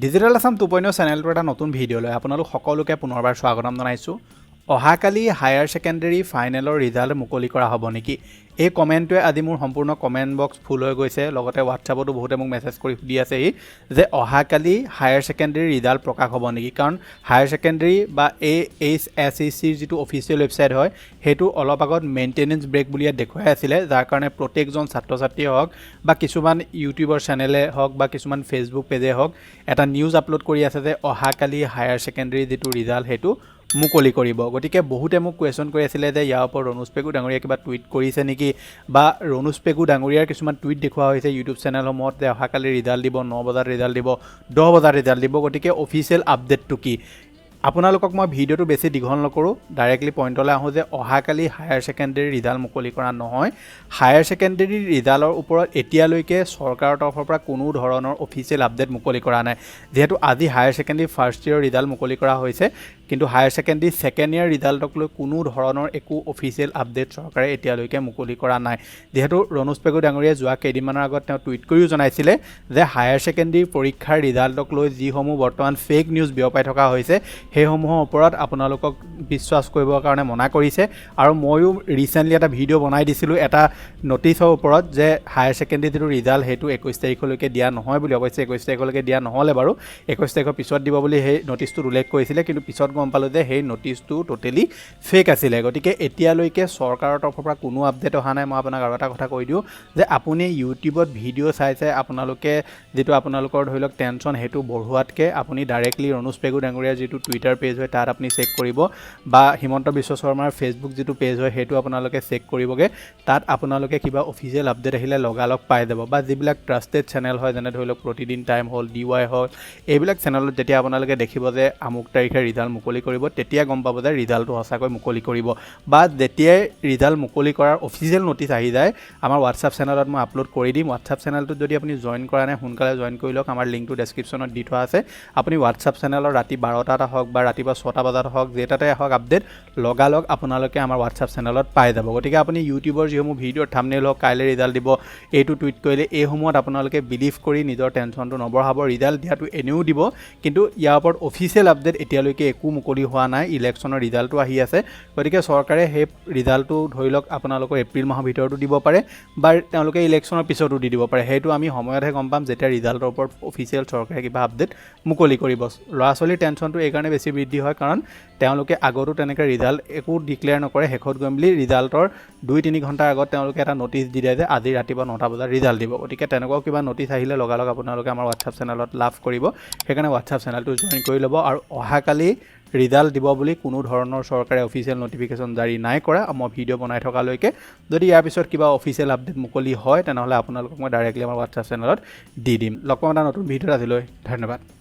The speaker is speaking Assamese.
ডিজিটেল আসাম 2.0 চেনেলটোৰ এটা নতুন ভিডিঅ'লৈ আপোনালোক সকলোকে পুনৰবাৰ স্বাগতম জনাইছোঁ। অহাকালি হায়াৰ ছেকেণ্ডেৰী ফাইনেলৰ ৰিজাল্ট মুকলি কৰা হ'ব নেকি? এই কমেণ্টটোৱে আজি মোৰ সম্পূৰ্ণ কমেণ্ট বক্স ফুল হৈ গৈছে। লগতে হোৱাটছআপতো বহুতে মোক মেছেজ কৰি সুধি আছেহি যে অহাকালি হায়াৰ ছেকেণ্ডেৰী ৰিজাল্ট প্ৰকাশ হ'ব নেকি? কাৰণ হায়াৰ ছেকেণ্ডেৰী বা AHSECৰ যিটো অফিচিয়েল ৱেবছাইট হয় সেইটো অলপ আগত মেইনটেনেঞ্চ ব্ৰেক বুলি ইয়াত দেখুৱাই আছিলে, যাৰ কাৰণে প্ৰত্যেকজন ছাত্ৰ ছাত্ৰীয়ে হওক বা কিছুমান ইউটিউবৰ চেনেলে হওক বা কিছুমান ফেচবুক পেজে হওক এটা নিউজ আপলোড কৰি আছে যে অহাকালি হায়াৰ ছেকেণ্ডেৰী যিটো ৰিজাল্ট সেইটো মুকলি কৰিব। গতিকে বহুতে মোক কুৱেশ্যন কৰি আছিলে যে ইয়াৰ ওপৰত ৰণোজ পেগু ডাঙৰীয়াই কিবা টুইট কৰিছে নেকি, বা ৰণোজ পেগু ডাঙৰীয়াৰ কিছুমান টুইট দেখুওৱা হৈছে ইউটিউব চেনেলসমূহত যে অহাকালি ৰিজাল্ট দিব, 9 বজাত ৰিজাল্ট দিব, 10 বজাত ৰিজাল্ট দিব। গতিকে অফিচিয়েল আপডেটটো কি? আপোনালোকক মই ভিডিঅ'টো বেছি দীঘল নকৰোঁ, ডাইৰেক্টলি পইণ্টলৈ আহোঁ যে অহাকালি হায়াৰ ছেকেণ্ডেৰী ৰিজাল্ট মুকলি কৰা নহয়। হায়াৰ ছেকেণ্ডেৰী ৰিজাল্টৰ ওপৰত এতিয়ালৈকে চৰকাৰৰ তৰফৰ পৰা কোনো ধৰণৰ অফিচিয়েল আপডেট মুকলি কৰা নাই। যিহেতু আজি হায়াৰ ছেকেণ্ডেৰী ফাৰ্ষ্ট ইয়েৰৰ ৰিজাল্ট মুকলি কৰা হৈছে, কিন্তু হায়াৰ ছেকেণ্ডেৰী ছেকেণ্ড ইয়েৰ ৰিজাল্টক লৈ কোনো ধৰণৰ একো অফিচিয়েল আপডেট চৰকাৰে এতিয়ালৈকে মুকলি কৰা নাই। যিহেতু ৰণোজ পেগু ডাঙৰীয়াই যোৱা কেইদিনমানৰ আগত তেওঁ টুইট কৰিও জনাইছিলে যে হায়াৰ ছেকেণ্ডেৰী পৰীক্ষাৰ ৰিজাল্টক লৈ যিসমূহ বৰ্তমান ফেক নিউজ বিয়পাই থকা হৈছে সেইসমূহৰ ওপৰত আপোনালোকক বিশ্বাস কৰিবৰ কাৰণে মনা কৰিছে। আৰু ময়ো ৰিচেণ্টলি এটা ভিডিঅ' বনাই দিছিলোঁ এটা নটিচৰ ওপৰত যে হায়াৰ ছেকেণ্ডেৰী যিটো ৰিজাল্ট সেইটো 21 তাৰিখলৈকে দিয়া নহয় বুলি। অৱশ্যে 21 তাৰিখলৈকে দিয়া নহ'লে বাৰু, 21 তাৰিখৰ পিছত দিব বুলি সেই নটিচটোত উল্লেখ কৰিছিলে, কিন্তু পিছত গম পালোঁ যে সেই নটিচটো টোটেলি ফেক আছিলে। গতিকে এতিয়ালৈকে চৰকাৰৰ তৰফৰ পৰা কোনো আপডেট অহা নাই। মই আপোনাক আৰু এটা কথা কৈ দিওঁ যে আপুনি ইউটিউবত ভিডিঅ' চাই আপোনালোকে যিটো আপোনালোকৰ ধৰি লওক টেনশ্যন সেইটো বঢ়োৱাতকৈ আপুনি ডাইৰেক্টলি ৰণোজ পেগু ডাঙৰীয়াৰ যিটো টুইটাৰ পেজ হয় তাত আপুনি চেক কৰিব, বা হিমন্ত বিশ্ব শৰ্মাৰ ফেচবুক যিটো পেজ হয় সেইটো আপোনালোকে চেক কৰিবগৈ। তাত আপোনালোকে কিবা অফিচিয়েল আপডেট আহিলে লগালগ পাই যাব, বা যিবিলাক ট্ৰাষ্টেড চেনেল হয় যেনে ধৰি লওক প্ৰতিদিন টাইম হ'ল, DY হ'ল, এইবিলাক চেনেলত যেতিয়া আপোনালোকে দেখিব যে আমুক তাৰিখে ৰিজাল্ট মুকলি কৰিব, তেতিয়া গম পাব যে ৰিজাল্টটো সঁচাকৈ মুকলি কৰিব। বা যেতিয়াই ৰিজাল্ট মুকলি কৰাৰ অফিচিয়েল নটিচ আহি যায় আমাৰ হোৱাটছআপ চেনেলত মই আপলোড কৰি দিম। হোৱাটছআপ চেনেলটোত যদি আপুনি জইন কৰা নাই সোনকালে জইন কৰি লওক, আমাৰ লিংকটো ডেছক্ৰিপশ্যনত দি থোৱা আছে। আপুনি হোৱাটছআপ চেনেলৰ ৰাতি 12টাত হওক বা ৰাতিপুৱা 6টা বজাত হওক, যেটাতে হওক আপডেট লগালগ আপোনালোকে আমাৰ হোৱাটছআপ চেনেলত পাই যাব। গতিকে আপুনি ইউটিউবৰ যিসমূহ ভিডিঅ'ৰ থাম্বনেইল হওক, কাইলৈ ৰিজাল্ট দিব, এইটো টুইট কৰিলে, এইসমূহত আপোনালোকে বিলিভ কৰি নিজৰ টেনশ্যনটো নবঢ়াব। ৰিজাল্ট দিয়াটো এনেও দিব, কিন্তু ইয়াৰ ওপৰত অফিচিয়েল আপডেট এতিয়ালৈকে একো মুকলি হোৱা নাই। ইলেকশ্যনৰ ৰিজাল্টটো আহি আছে, গতিকে চৰকাৰে সেই ৰিজাল্টটো ধৰি লওক আপোনালোকৰ এপ্ৰিল মাহৰ ভিতৰতো দিব পাৰে, বা তেওঁলোকে ইলেকশ্যনৰ পিছতো দি দিব পাৰে। সেইটো আমি সময়তহে গম পাম যেতিয়া ৰিজাল্টৰ ওপৰত অফিচিয়েল চৰকাৰে কিবা আপডেট মুকলি কৰিব। ল'ৰা ছোৱালীৰ টেনশ্যনটো এইকাৰণে বেছি বৃদ্ধি হয় কাৰণ তেওঁলোকে আগতো তেনেকৈ ৰিজাল্ট একো ডিক্লেয়াৰ নকৰে, শেষত গৈ মেলি ৰিজাল্টৰ 2-3 ঘণ্টাৰ আগত তেওঁলোকে এটা নটিচ দি দিয়ে যে আজি ৰাতিপুৱা 9টা বজাত ৰিজাল্ট দিব। গতিকে তেনেকুৱাও কিবা নটিচ আহিলে লগালগ আপোনালোকে আমাৰ হোৱাটছআপ চেনেলত লাভ কৰিব। সেইকাৰণে হোৱাটছআপ চেনেলটো জইন কৰি ল'ব। আৰু অহাকালি ৰিজাল্ট দিব বুলি কোনো ধৰণৰ চৰকাৰে অফিচিয়েল নটিফিকেশ্যন জাৰি নাই কৰা মই ভিডিঅ' বনাই থকালৈকে। যদি ইয়াৰ পিছত কিবা অফিচিয়েল আপডেট মুকলি হয় তেনেহ'লে আপোনালোকক মই ডাইৰেক্টলি আমাৰ হোৱাটছআপ চেনেলত দি দিম। লগ পাম এটা নতুন ভিডিঅ'ত। আজিলৈ ধন্যবাদ।